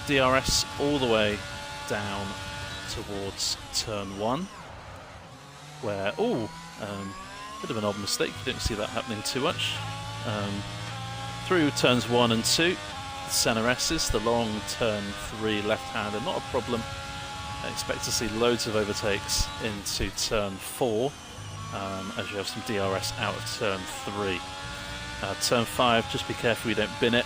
DRS all the way down towards turn 1, where, bit of an odd mistake, you don't see that happening too much. Through turns 1 and 2, the center S's, the long turn 3 left-hander, not a problem. I expect to see loads of overtakes into turn 4, as you have some DRS out of turn 3. Turn 5, just be careful you don't bin it.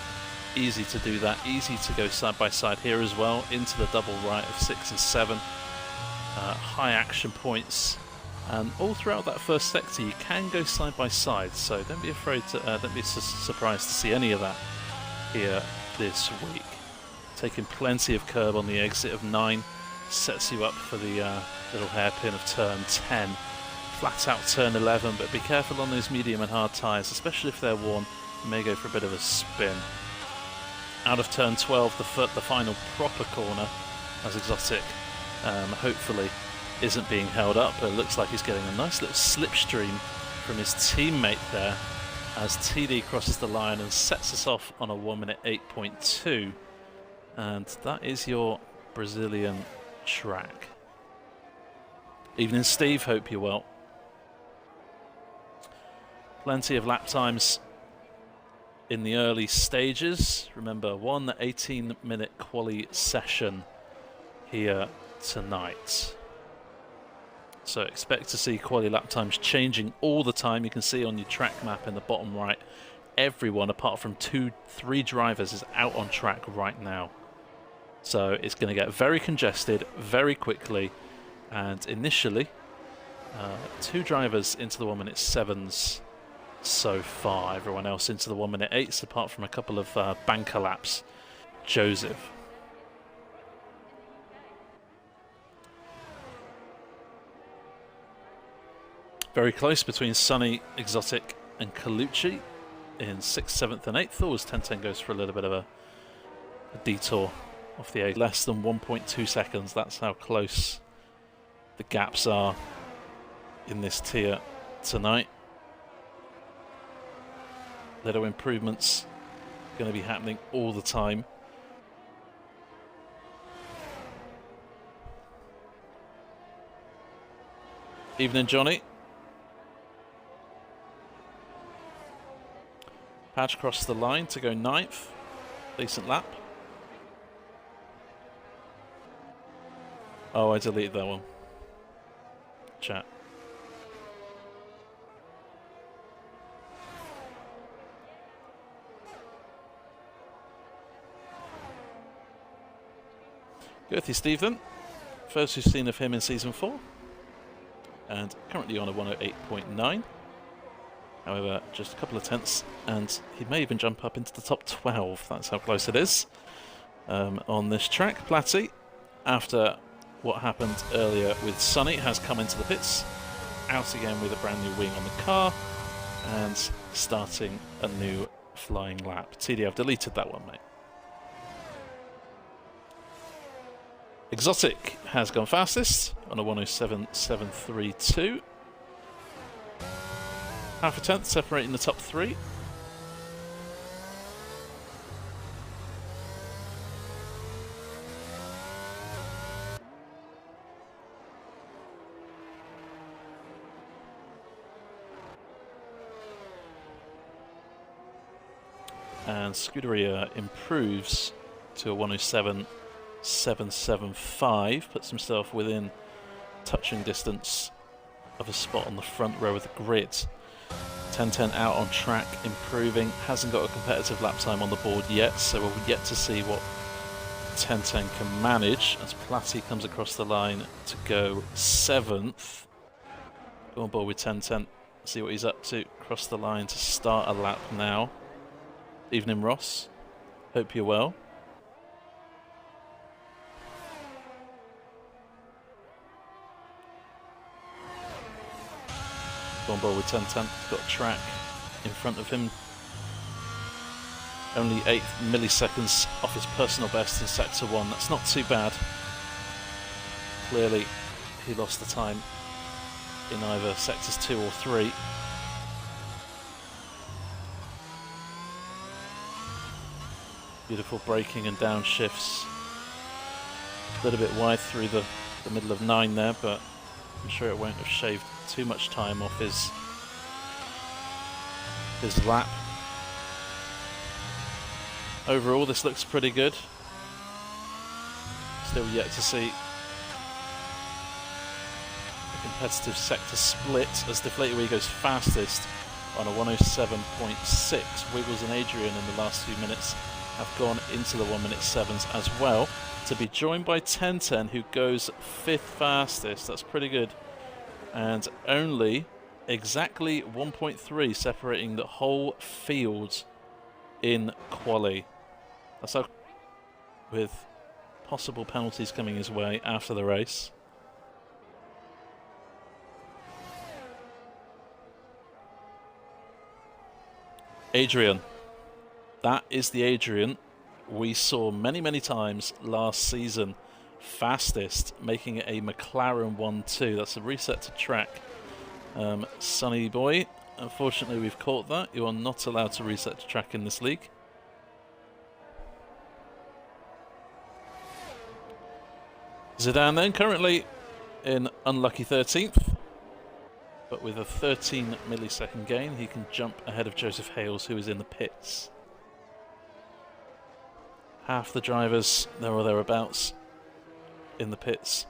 Easy to do that, easy to go side by side here as well, into the double right of 6 and 7. High action points, and all throughout that first sector you can go side by side, so don't be afraid to, don't be surprised to see any of that here this week. Taking plenty of curb on the exit of 9, sets you up for the little hairpin of turn 10. Flat out turn 11, but be careful on those medium and hard tyres, especially if they're worn. You may go for a bit of a spin. Out of turn 12, the final proper corner, as Exotic hopefully isn't being held up, but it looks like he's getting a nice little slipstream from his teammate there as TD crosses the line and sets us off on a 1 minute 8.2. And that is your Brazilian track. Evening, Steve, hope you're well. Plenty of lap times in the early stages. Remember, 1 18-minute quali session here tonight. So expect to see quali lap times changing all the time. You can see on your track map in the bottom right, everyone apart from 2-3 drivers is out on track right now. So it's going to get very congested very quickly, and initially 2 drivers into the 1 minute 7s so far. Everyone else into the 1 minute 8s apart from a couple of banker laps. Joseph. Very close between Sunny, Exotic and Colucci in 6th, 7th and 8th. Always 10-10 goes for a little bit of a detour off the 8. Less than 1.2 seconds. That's how close the gaps are in this tier tonight. Little improvements going to be happening all the time. Evening, Johnny. Patch crossed the line to go 9th. Decent lap. Oh, I deleted that one. Chat. Girthy Stephen, first we've seen of him in Season 4, and currently on a 108.9. However, just a couple of tenths, and he may even jump up into the top 12. That's how close it is on this track. Platty, after what happened earlier with Sunny, has come into the pits, out again with a brand new wing on the car, and starting a new flying lap. TD, I've deleted that one, mate. Exotic has gone fastest on a 107.732. Half a tenth separating the top 3. And Scuderia improves to a 107.775, puts himself within touching distance of a spot on the front row of the grid. 10-10 out on track, improving, hasn't got a competitive lap time on the board yet, so we'll yet to see what 10-10 can manage as Platty comes across the line to go 7th. Go on board with 10-10, see what he's up to, cross the line to start a lap now. Evening, Ross, hope you're well. On board with 10-10, he's got a track in front of him. Only 8 milliseconds off his personal best in Sector 1, that's not too bad. Clearly, he lost the time in either Sectors 2 or 3. Beautiful braking and downshifts A little bit wide through the middle of 9 there, but I'm sure it won't have shaved too much time off his lap. Overall, this looks pretty good. Still yet to see a competitive sector split as Deflated Wee goes fastest on a 107.6. Wiggles and Adrian in the last few minutes have gone into the 1-minute 7s as well, to be joined by 1010, who goes 5th fastest. That's pretty good. And only exactly 1.3 separating the whole field in quali. That's how, with possible penalties coming his way after the race. Adrian. That is the Adrian we saw many, many times last season. Fastest, making it a McLaren 1-2. That's a reset to track. Sonny boy, unfortunately we've caught that. You are not allowed to reset to track in this league. Zidane then currently in unlucky 13th, but with a 13 millisecond gain he can jump ahead of Joseph Hales, who is in the pits. Half the drivers there or thereabouts in the pits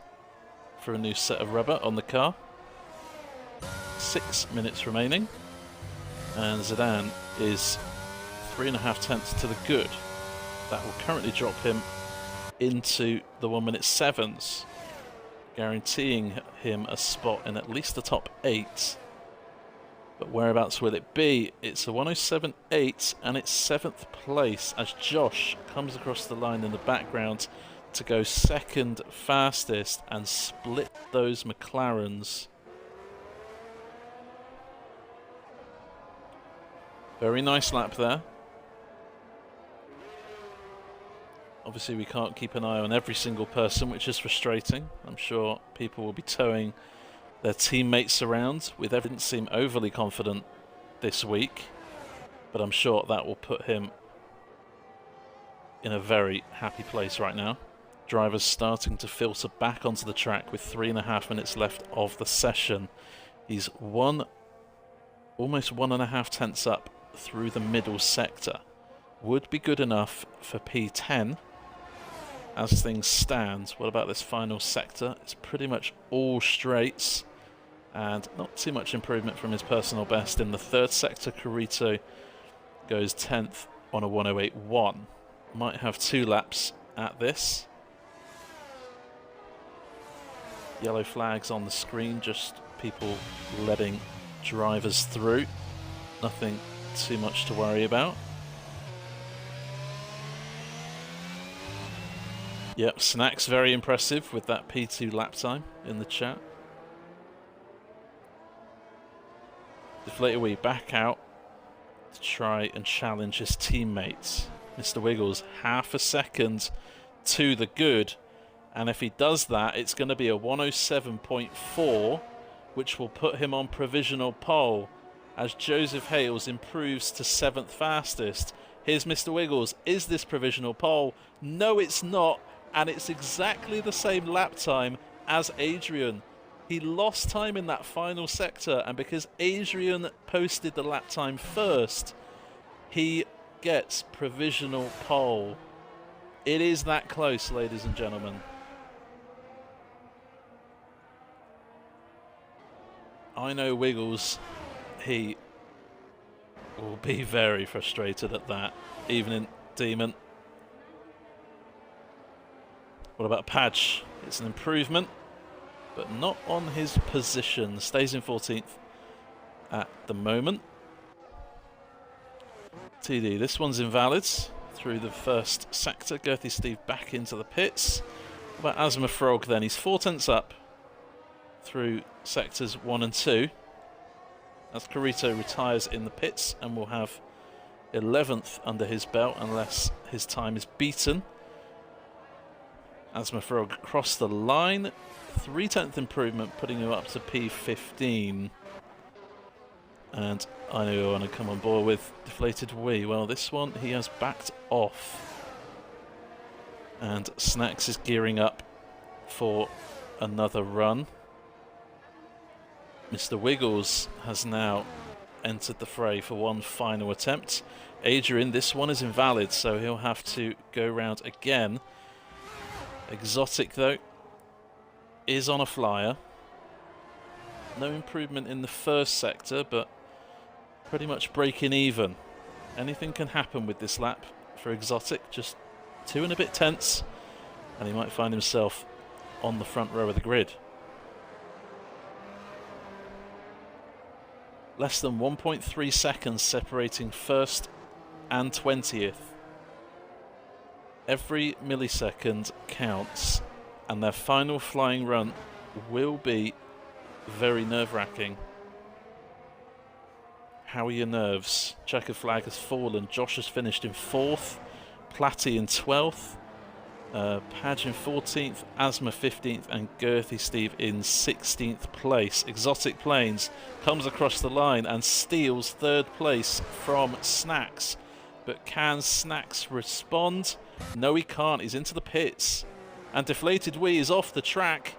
for a new set of rubber on the car. 6 minutes remaining, and Zidane is 3.5 tenths to the good. That will currently drop him into the 1-minute 7s, guaranteeing him a spot in at least the top 8. But whereabouts will it be? It's a 107.8 and it's 7th place as Josh comes across the line in the background to go 2nd fastest and split those McLarens. Very nice lap there. Obviously we can't keep an eye on every single person, which is frustrating. I'm sure people will be towing their teammates around. We didn't seem overly confident this week, but I'm sure that will put him in a very happy place right now. Drivers starting to filter back onto the track with 3.5 minutes left of the session. He's almost 1.5 tenths up through the middle sector. Would be good enough for P10 as things stand. What about this final sector? It's pretty much all straights and not too much improvement from his personal best. In the 3rd sector, Carrito goes 10th on a 108.1. Might have 2 laps at this. Yellow flags on the screen, just people letting drivers through. Nothing too much to worry about. Yep, Snacks very impressive with that P2 lap time in the chat. Deflated Wee back out to try and challenge his teammates. Mr. Wiggles, 0.5 seconds to the good. And if he does that, it's going to be a 107.4, which will put him on provisional pole as Joseph Hales improves to 7th fastest. Here's Mr. Wiggles. Is this provisional pole? No, it's not. And it's exactly the same lap time as Adrian. He lost time in that final sector, and because Adrian posted the lap time first, he gets provisional pole. It is that close, ladies and gentlemen. I know Wiggles, he will be very frustrated at that. Evening, Demon. What about Padge? It's an improvement, but not on his position. Stays in 14th at the moment. TD, this one's invalid through the 1st sector. Girthy Steve back into the pits. What about Asthma Frog then? He's 4 tenths up through sectors 1 and 2. As Carrito retires in the pits and will have 11th under his belt unless his time is beaten. Asthma Frog crossed the line. 3/10 improvement, putting him up to P15. And I know you want to come on board with Deflated Wee. Well, this one he has backed off. And Snacks is gearing up for another run. Mr. Wiggles has now entered the fray for one final attempt. Adrian, this one is invalid, so he'll have to go round again. Exotic, though, is on a flyer. No improvement in the first sector, but pretty much breaking even. Anything can happen with this lap for Exotic. Just 2 and a bit tenths, and he might find himself on the front row of the grid. Less than 1.3 seconds separating first and 20th. Every millisecond counts, and their final flying run will be very nerve-wracking. How are your nerves? Checkered flag has fallen. Josh has finished in 4th, Platty in 12th, Padge in 14th, Asma 15th, and Girthy Steve in 16th place. Exotic Plains comes across the line and steals 3rd place from Snacks. But can Snacks respond? No, he can't. He's into the pits. And Deflated Wee is off the track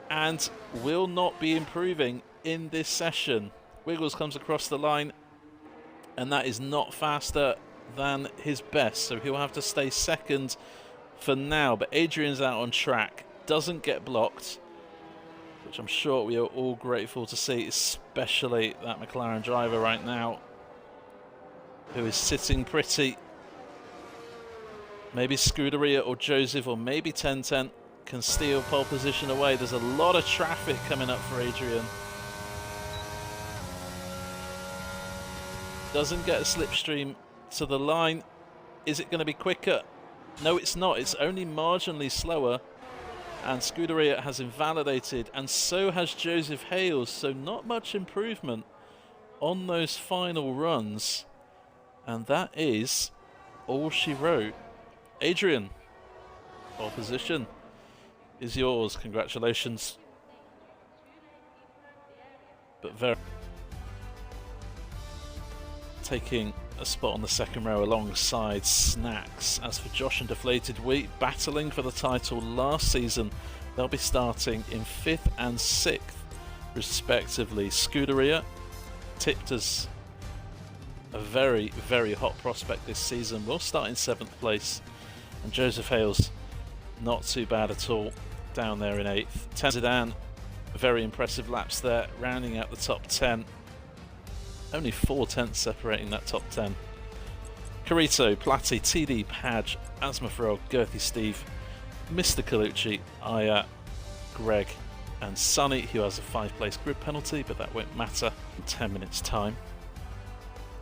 and will not be improving in this session. Wiggles comes across the line, and that is not faster than his best, so he'll have to stay second for now. But Adrian's out on track, doesn't get blocked, which I'm sure we are all grateful to see, especially that McLaren driver right now, who is sitting pretty. Maybe Scuderia or Joseph or maybe 1010 can steal pole position away. There's a lot of traffic coming up for Adrian. Doesn't get a slipstream to the line. Is it going to be quicker? No, it's not. It's only marginally slower. And Scuderia has invalidated, and so has Joseph Hales. So not much improvement on those final runs. And that is all she wrote. Adrian, pole position is yours. Congratulations. But very taking a spot on the second row alongside Snacks. As for Josh and Deflated Wheat, battling for the title last season, they'll be starting in 5th and 6th respectively. Scuderia tipped as a very, very hot prospect this season, will start in 7th place. And Joseph Hales, not too bad at all, down there in 8th. Zidane, very impressive laps there, rounding out the top 10. Only 4 tenths separating that top 10. Carito, Platty, TD, Padge, Asma Frog, Girthy Steve, Mr. Colucci, Aya, Greg, and Sonny, who has a 5-place grid penalty, but that won't matter in 10 minutes' time.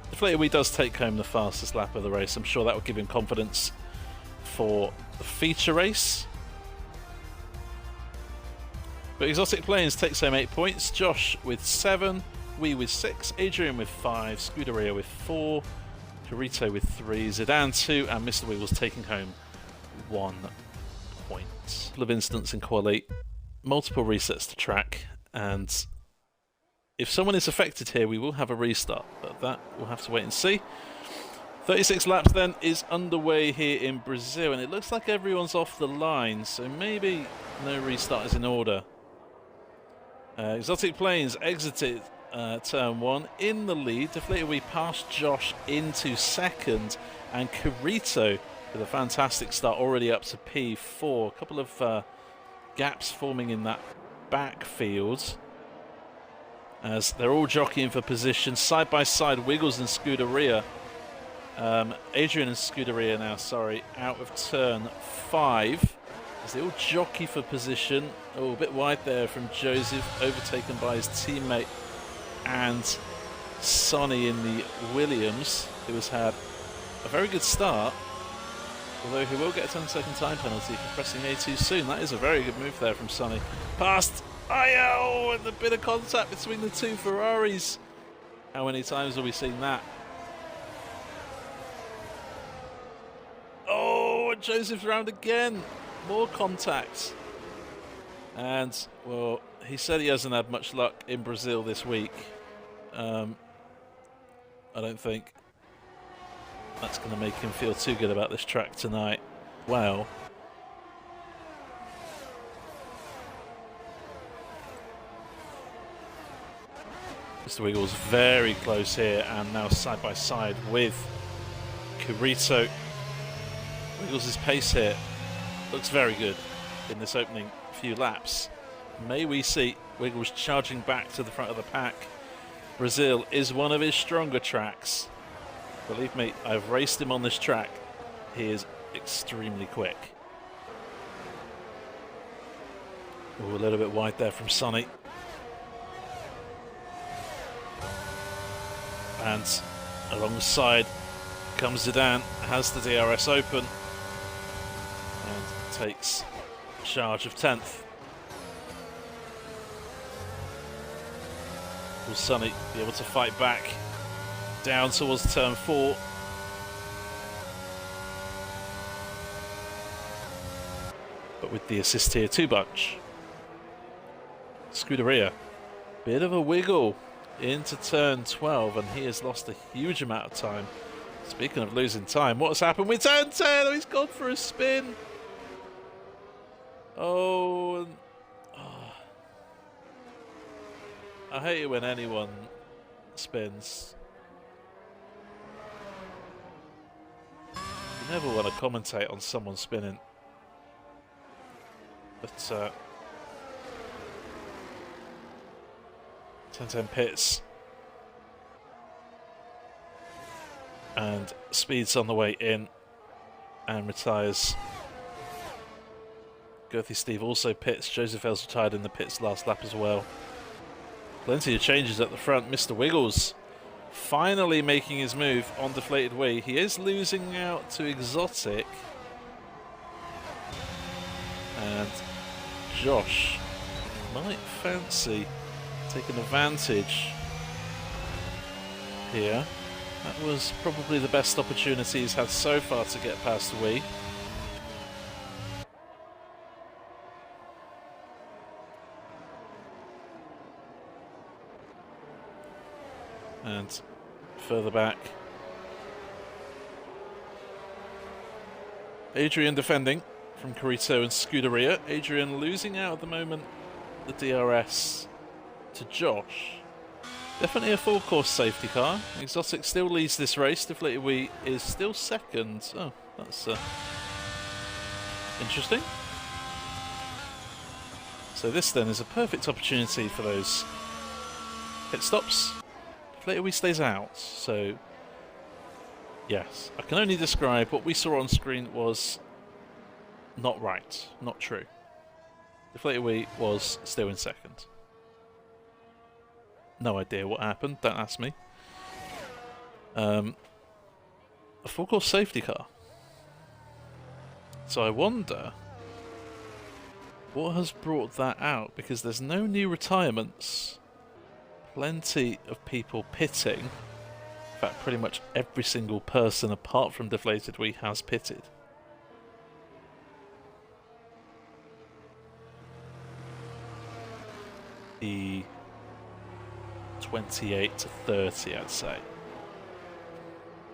Deflated Wee does take home the fastest lap of the race. I'm sure that will give him confidence for the feature race. But Exotic Plains takes home 8 points. Josh with 7. Wee with 6, Adrian with 5, Scuderia with 4, Carito with 3, Zidane 2, and Mr. Wiggles taking home 1 point. A couple of instants in quali, multiple resets to track, and if someone is affected here, we will have a restart, but that we'll have to wait and see. 36 laps then is underway here in Brazil, and it looks like everyone's off the line, so maybe no restart is in order. Exotic Plains exited turn 1 in the lead. Deflated Wee passed Josh into 2nd, and Carito with a fantastic start, already up to P4. A couple of gaps forming in that backfield as they're all jockeying for position side by side. Wiggles and Scuderia, Adrian and Scuderia now, sorry, out of turn 5 as they all jockey for position. Oh, a bit wide there from Joseph, overtaken by his teammate and Sonny in the Williams, who has had a very good start, although he will get a 10-second time penalty for pressing A too soon. That is a very good move there from Sonny. Past Ayo, and a bit of contact between the two Ferraris. How many times have we seen that? Oh, and Joseph's round again. More contact. And, well, he said he hasn't had much luck in Brazil this week. I don't think that's going to make him feel too good about this track tonight. Well, Mr. Wiggles very close here, and now side by side with Kurito. Wiggles' pace here looks very good in this opening few laps. May we see Wiggles charging back to the front of the pack. Brazil is one of his stronger tracks. Believe me, I've raced him on this track. He is extremely quick. Ooh, a little bit wide there from Sonny. And alongside comes Zidane, has the DRS open and takes charge of 10th. Will Sonny be able to fight back down towards turn 4? But with the assist here to Bunch. Scuderia, bit of a wiggle into turn 12, and he has lost a huge amount of time. Speaking of losing time, what's happened with turn 10? Oh, he's gone for a spin. Oh, I hate it when anyone spins. You never want to commentate on someone spinning. But 10-10 pits. And Speed's on the way in and retires. Girthy Steve also pits. Joseph L's retired in the pits last lap as well. Plenty of changes at the front. Mr. Wiggles finally making his move on Deflated Wii. He is losing out to Exotic. And Josh might fancy taking advantage here. That was probably the best opportunity he's had so far to get past the Wii. And further back, Adrian defending from Kurito and Scuderia. Adrian losing out at the moment the DRS to Josh. Definitely a full course safety car. Exotic still leads this race. Deflated Wii is still second. Oh, that's interesting. So this then is a perfect opportunity for those pit stops. Deflated Wii stays out. So yes, I can only describe what we saw on screen was not right, not true. Deflated Wii was still in second. No idea what happened, don't ask me. A full course safety car. So I wonder what has brought that out, because there's no new retirements. Plenty of people pitting. In fact, pretty much every single person apart from Deflated Wii has pitted. The 28 to 30, I'd say.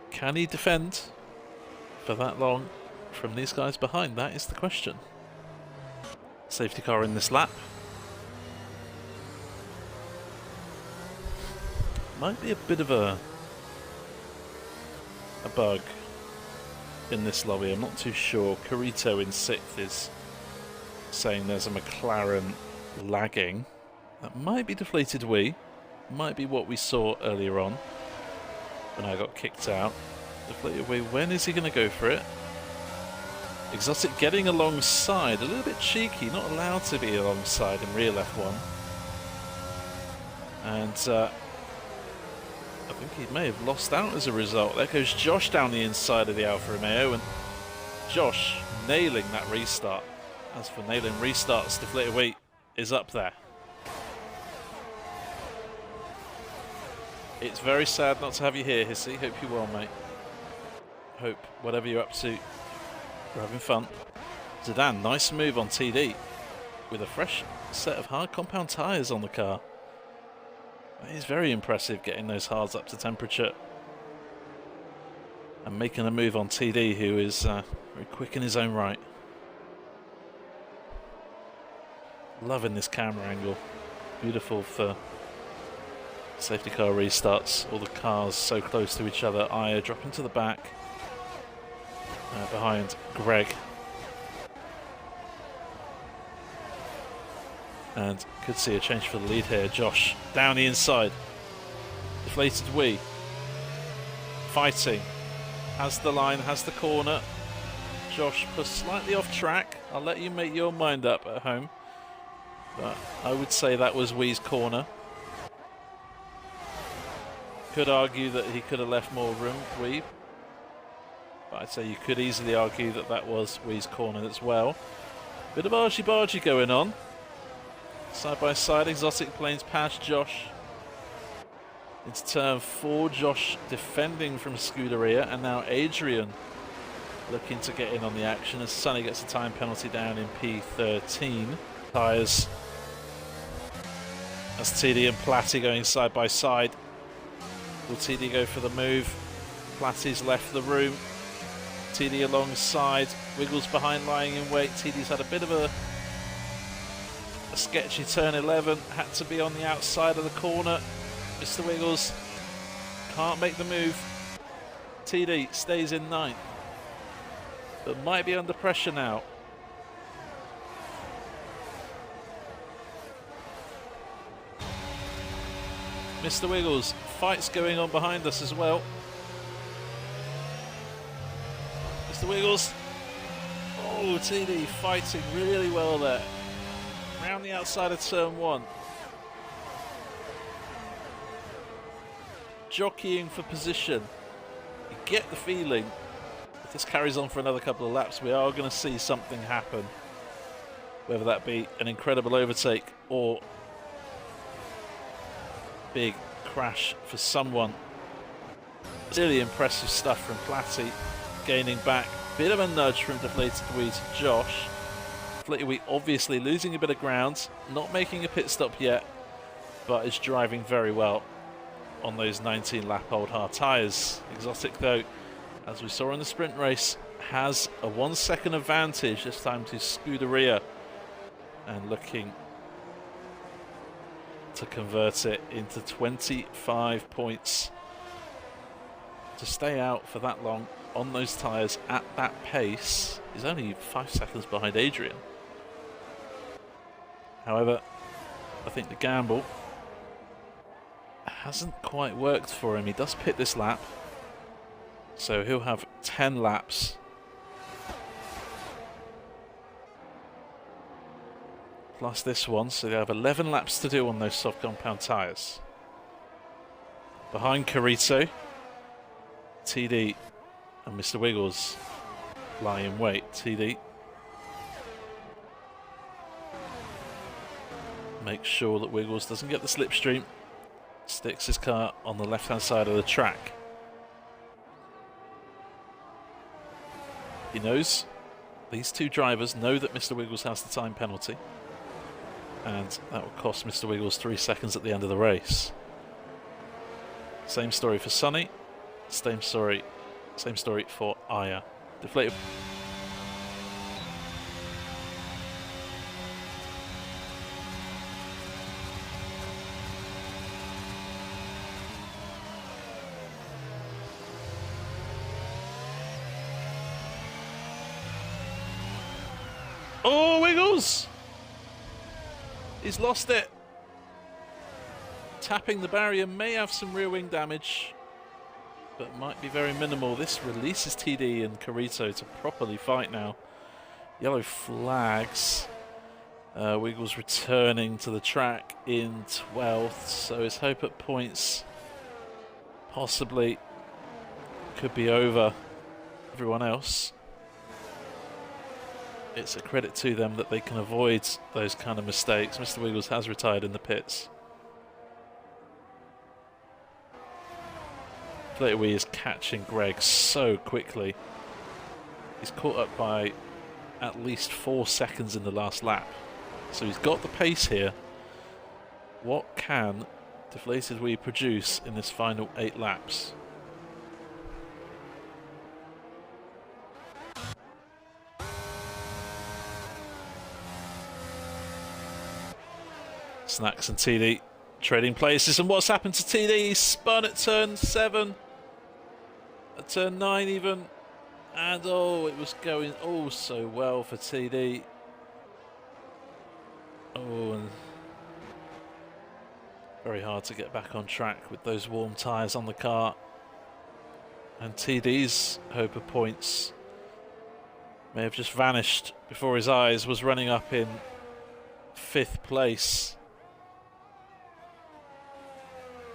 Can he defend for that long from these guys behind? That is the question. Safety car in this lap. Might be a bit of a bug in this lobby. I'm not too sure. Kurito in 6th is saying there's a McLaren lagging. That might be Deflated Wii. Might be what we saw earlier on when I got kicked out. Deflated Wii, when is he going to go for it? Exotic getting alongside, a little bit cheeky, not allowed to be alongside in real F1. And I think he may have lost out as a result. There goes Josh down the inside of the Alfa Romeo, and Josh nailing that restart. As for nailing restarts, Deflated Wii is up there. It's very sad not to have you here, Hissy. Hope you're well, mate. Hope whatever you're up to, you're having fun. Zidane, nice move on TD with a fresh set of hard compound tyres on the car. It is very impressive getting those hards up to temperature and making a move on TD, who is very quick in his own right. Loving this camera angle. Beautiful for Safety car restarts, all the cars so close to each other. Aya dropping to the back behind Greg. And could see a change for the lead here. Josh down the inside. Deflated Wee. Fighting. Has the line, has the corner. Josh pushed slightly off track. I'll let you make your mind up at home. But I would say that was Wee's corner. Could argue that he could have left more room, Wee. But I'd say you could easily argue that that was Wee's corner as well. Bit of argy-bargy going on. Side by side, Exotic Planes past Josh. Into turn 4, Josh defending from Scuderia, and now Adrian looking to get in on the action as Sonny gets a time penalty down in P13. Tyres as TD and Platty going side by side. Will TD go for the move? Platty's left the room. TD alongside, Wiggles behind lying in wait. TD's had a bit of a sketchy turn 11, had to be on the outside of the corner. Mr. Wiggles can't make the move. TD stays in 9th, but might be under pressure now. Mr. Wiggles, fights going on behind us as well. Mr. Wiggles, oh, TD fighting really well there. Round the outside of turn 1. Jockeying for position. You get the feeling, if this carries on for another couple of laps, we are going to see something happen. Whether that be an incredible overtake or big crash for someone. Really impressive stuff from Platty. Gaining back. Bit of a nudge from Deflated Wee to Josh. Deflated Wee obviously losing a bit of ground. Not making a pit stop yet, but is driving very well on those 19 lap old hard tyres. Exotic though, as we saw in the sprint race, has a 1 second advantage this time to Scuderia, and looking to convert it into 25 points. To stay out for that long on those tyres at that pace is only 5 seconds behind Adrian. However, I think the gamble hasn't quite worked for him. He does pit this lap, so he'll have 10 laps. Plus this one, so they have 11 laps to do on those soft compound tyres. Behind Carito, TD and Mr. Wiggles lie in wait. TD makes sure that Wiggles doesn't get the slipstream. Sticks his car on the left-hand side of the track. He knows, these two drivers know that Mr. Wiggles has the time penalty, and that will cost Mr. Wiggles 3 seconds at the end of the race. Same story for Sonny. Same story for Aya. Deflated. Oh, Wiggles! He's lost it. Tapping the barrier may have some rear wing damage, but might be very minimal. This releases TD and Carito to properly fight now. Yellow flags. Wiggles returning to the track in 12th, so his hope at points possibly could be over everyone else. It's a credit to them that they can avoid those kind of mistakes. Mr. Wiggles has retired in the pits. Deflated Wee is catching Greg so quickly. He's caught up by at least 4 seconds in the last lap. So he's got the pace here. What can Deflated Wee produce in this final 8 laps? Snacks and TD Trading places, and what's happened to TD? He spun at turn 7, at turn 9 even, and oh, it was going oh so well for TD. Oh, and very hard to get back on track with those warm tyres on the car. And TD's hope of points may have just vanished before his eyes, was running up in 5th place.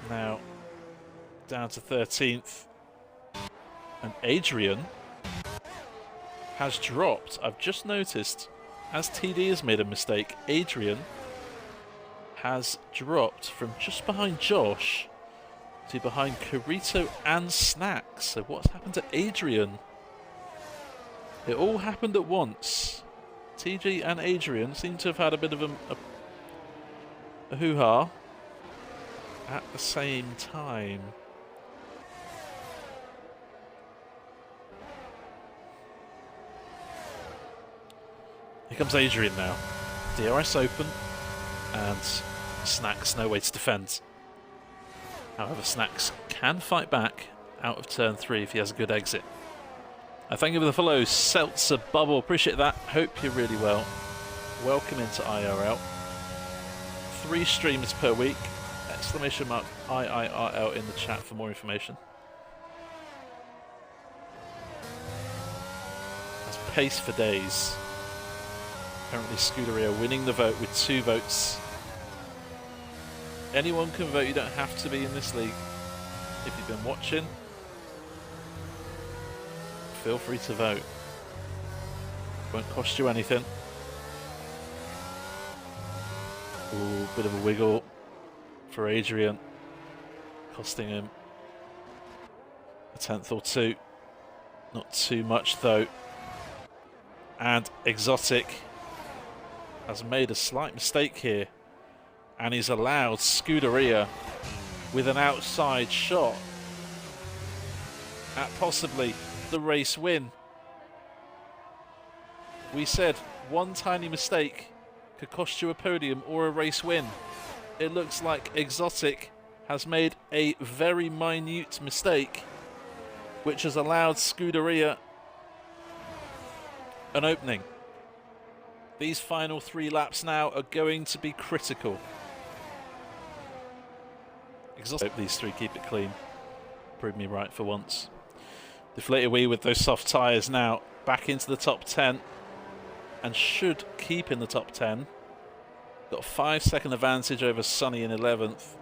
Now down to 13th. And Adrian has dropped. I've just noticed, as TD has made a mistake, Adrian has dropped from just behind Josh to behind Carito and Snacks. So what's happened to Adrian? It all happened at once. TG and Adrian seem to have had a bit of a hoo-ha at the same time. Here comes Adrian now. DRS open, and Snacks no way to defend. However, Snacks can fight back out of turn 3 if he has a good exit. I thank you for the follow, Seltzer Bubble. Appreciate that. Hope you're really well. Welcome into IRL. 3 streams per week. Exclamation mark IIRL in the chat for more information. That's pace for days. Apparently Scuderia winning the vote with 2 votes. Anyone can vote, you don't have to be in this league. If you've been watching, feel free to vote. Won't cost you anything. Ooh, bit of a wiggle for Adrian, costing him a 10th or 2. Not too much though. And Exotic has made a slight mistake here, and he's allowed Scuderia with an outside shot at possibly the race win. We said one tiny mistake could cost you a podium or a race win. It looks like Exotic has made a very minute mistake, which has allowed Scuderia an opening. These final 3 laps now are going to be critical. Exotic, these 3 keep it clean. Prove me right for once. Deflated Wee with those soft tyres now back into the top 10 and should keep in the top 10. Got a 5-second advantage over Sunny in 11th.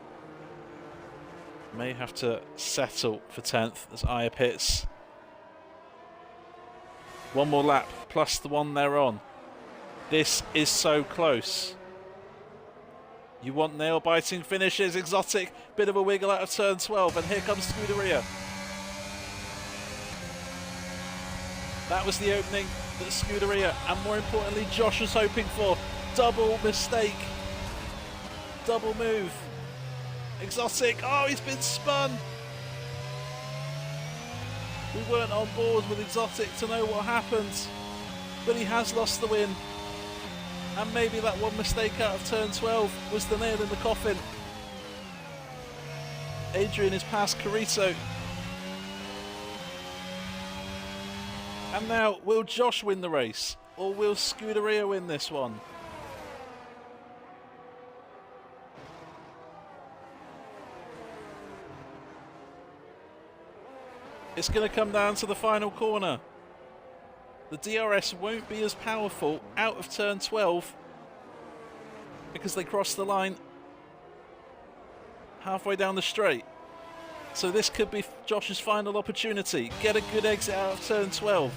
May have to settle for 10th as Aya pits. One more lap plus the one they're on. This is so close. You want nail-biting finishes. Exotic, bit of a wiggle out of turn 12, and here comes Scuderia. That was the opening that Scuderia, and more importantly, Josh was hoping for. Double mistake. Double move. Exotic, oh, he's been spun. We weren't on board with Exotic to know what happened, but he has lost the win. And maybe that one mistake out of turn 12 was the nail in the coffin. Adrian is past Carito. And now, will Josh win the race? Or will Scuderia win this one? It's going to come down to the final corner. The DRS won't be as powerful out of turn 12 because they cross the line halfway down the straight. So this could be Josh's final opportunity. Get a good exit out of turn 12.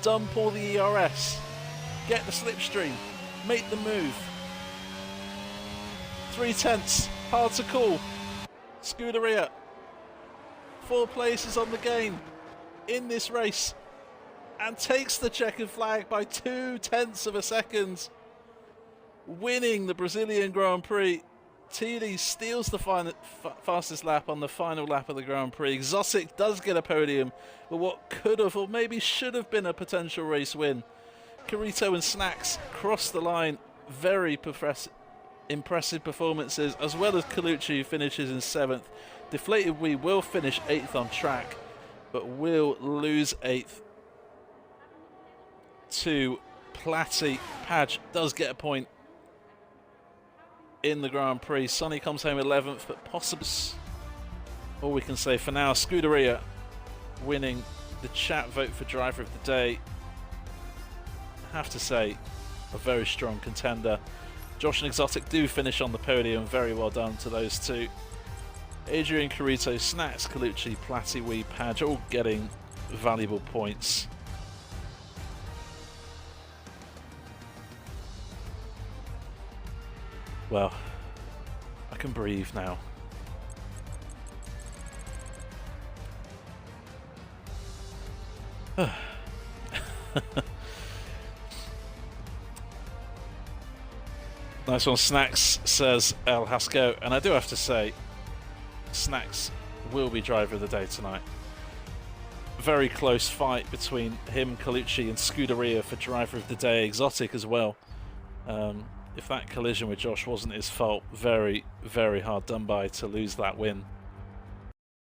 Dump all the ERS. Get the slipstream. Make the move. 3/10. Hard to call. Scuderia. 4 places on the game in this race. And takes the checkered flag by 0.2 of a second. Winning the Brazilian Grand Prix. TD steals the fastest lap on the final lap of the Grand Prix. Exotic does get a podium, but what could have or maybe should have been a potential race win. Carito and Snacks cross the line very impressive performances, as well as Colucci, who finishes in 7th. Deflated Wee will finish 8th on track, but will lose 8th to Platty. Padge does get a point in the Grand Prix. Sonny comes home 11th, but possibly all we can say for now, Scuderia winning the chat vote for driver of the day. I have to say, a very strong contender. Josh and Exotic do finish on the podium. Very well done to those two. Adrian Carrito, Snacks, Colucci, Platty, Wee, Padge, all getting valuable points. Well, I can breathe now. Nice one, Snacks, says El Hasco. And I do have to say, Snacks will be driver of the day tonight. Very close fight between him, Colucci, and Scuderia for driver of the day. Exotic as well. If that collision with Josh wasn't his fault, very, very hard done by to lose that win.